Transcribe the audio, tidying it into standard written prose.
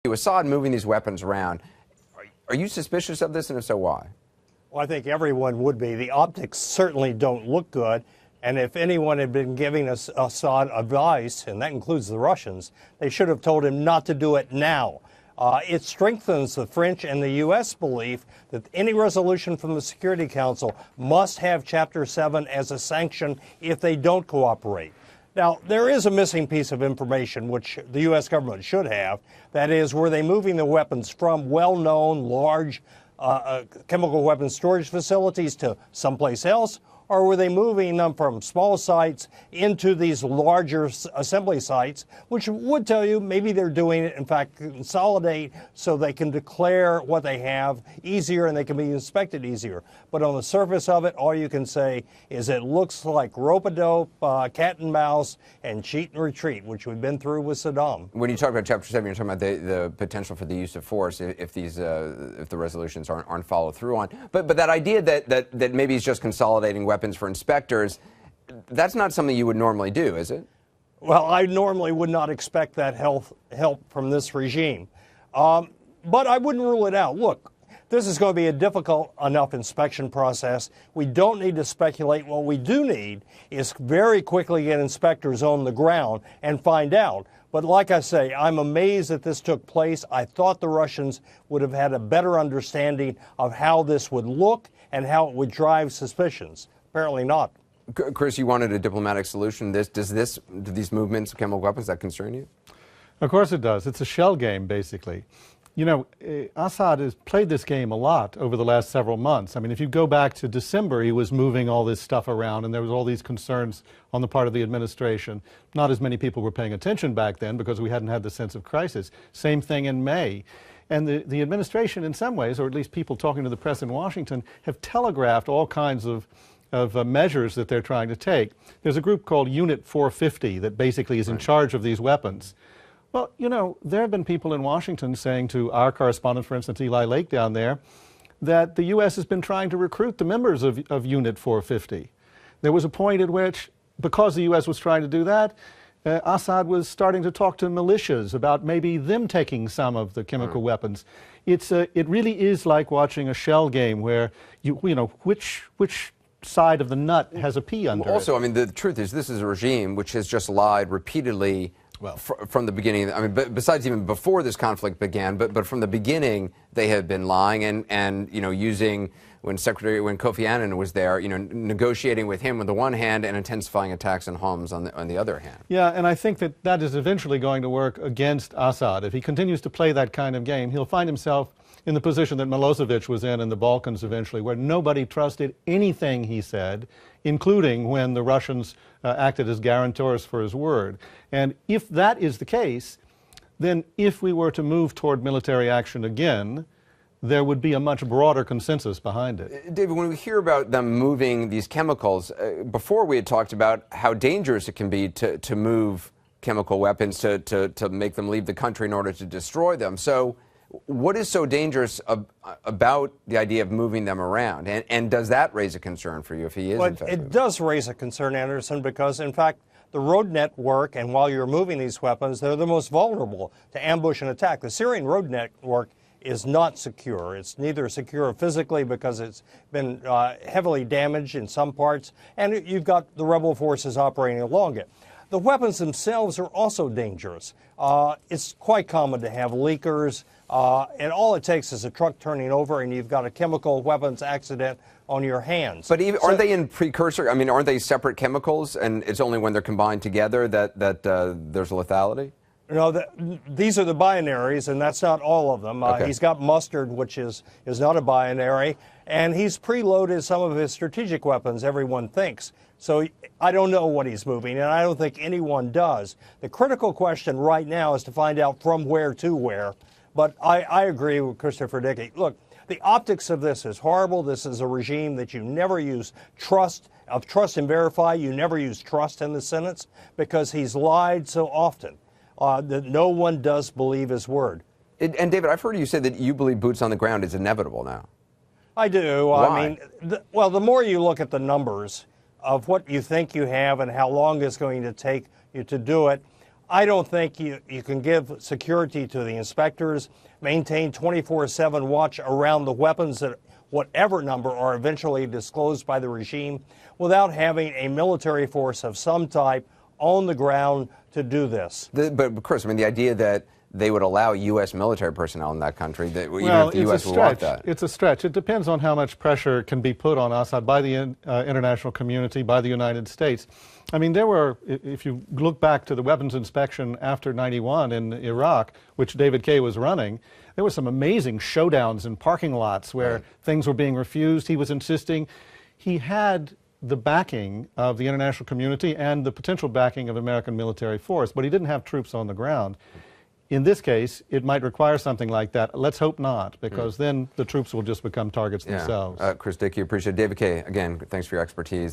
Assad moving these weapons around. Are you suspicious of this, and if so, why? Well, I think everyone would be. The optics certainly don't look good. And if anyone had been giving Assad advice, and that includes the Russians, they should have told him not to do it now. It strengthens the French and the U.S. belief that any resolution from the Security Council must have Chapter 7 as a sanction if they don't cooperate. Now, there is a missing piece of information which the U.S. government should have. That is, were they moving the weapons from well-known large chemical weapons storage facilities to someplace else, or were they moving them from small sites into these larger assembly sites, which would tell you maybe they're doing it, in fact, consolidate so they can declare what they have easier and they can be inspected easier. But on the surface of it, all you can say is it looks like rope-a-dope, cat and mouse, and cheat and retreat, which we've been through with Saddam. When you talk about Chapter 7, you're talking about the potential for the use of force if the resolutions aren't followed through on. But that idea that maybe it's just consolidating weapons for inspectors, that's not something you would normally do, is it? Well, I normally would not expect that help from this regime. But I wouldn't rule it out. Look, this is going to be a difficult enough inspection process. We don't need to speculate. What we do need is very quickly get inspectors on the ground and find out. But like I say, I'm amazed that this took place. I thought the Russians would have had a better understanding of how this would look and how it would drive suspicions. Apparently not. Chris, you wanted a diplomatic solution. Do these movements of chemical weapons, that concern you? Of course it does. It's a shell game, basically. You know, Assad has played this game a lot over the last several months. I mean, if you go back to December, he was moving all this stuff around, and there was all these concerns on the part of the administration. Not as many people were paying attention back then because we hadn't had the sense of crisis. Same thing in May. And the administration, in some ways, or at least people talking to the press in Washington, have telegraphed all kinds of measures that they're trying to take. There's a group called Unit 450 that basically is in charge of these weapons. Well, you know, there have been people in Washington saying to our correspondent, for instance, Eli Lake down there, that the U.S. has been trying to recruit the members of Unit 450. There was a point at which, because the U.S. was trying to do that, Assad was starting to talk to militias about maybe them taking some of the chemical weapons. It really is like watching a shell game where you know which side of the nut has a pea under it. Also, I mean, the truth is this is a regime which has just lied repeatedly from the beginning. I mean, besides even before this conflict began, but from the beginning they have been lying and you know, using when Kofi Annan was there, you know, negotiating with him on the one hand and intensifying attacks on Homs on the other hand. Yeah, and I think that is eventually going to work against Assad. If he continues to play that kind of game, he'll find himself in the position that Milosevic was in the Balkans eventually, where nobody trusted anything he said, including when the Russians acted as guarantors for his word. And if that is the case, then if we were to move toward military action again, there would be a much broader consensus behind it. David, when we hear about them moving these chemicals, before we had talked about how dangerous it can be to move chemical weapons, to make them leave the country in order to destroy them. So what is so dangerous about the idea of moving them around? And does that raise a concern for you if he is infected? It does raise a concern, Anderson, because, in fact, the road network, and while you're moving these weapons, they're the most vulnerable to ambush and attack. The Syrian road network is not secure. It's neither secure physically because it's been heavily damaged in some parts, and you've got the rebel forces operating along it. The weapons themselves are also dangerous. It's quite common to have leakers, and all it takes is a truck turning over and you've got a chemical weapons accident on your hands. But aren't they in precursor? I mean, aren't they separate chemicals, and it's only when they're combined together that there's lethality? No, these are the binaries, and that's not all of them. Okay. He's got mustard, which is not a binary, and he's preloaded some of his strategic weapons, everyone thinks. So I don't know what he's moving, and I don't think anyone does. The critical question right now is to find out from where to where. But I agree with Christopher Dickey. Look, the optics of this is horrible. This is a regime that you never use trust and verify. You never use trust in the sentence because he's lied so often. That no one does believe his word. And David, I've heard you say that you believe boots on the ground is inevitable now. I do. Why? I mean, the more you look at the numbers of what you think you have and how long it's going to take you to do it, I don't think you can give security to the inspectors, maintain 24/7 watch around the weapons that whatever number are eventually disclosed by the regime without having a military force of some type on the ground to do this. But Chris, I mean, the idea that they would allow U.S. military personnel in that country, that even if the U.S. would want that. It's a stretch. It depends on how much pressure can be put on Assad by the international community, by the United States. I mean, there were, if you look back to the weapons inspection after '91 in Iraq, which David Kaye was running, there were some amazing showdowns in parking lots where things were being refused. He was insisting. He had the backing of the international community and the potential backing of American military force, but he didn't have troops on the ground. In this case, it might require something like that. Let's hope not, because then the troops will just become targets themselves. Chris Dickey, appreciate it. David Kaye, again, thanks for your expertise.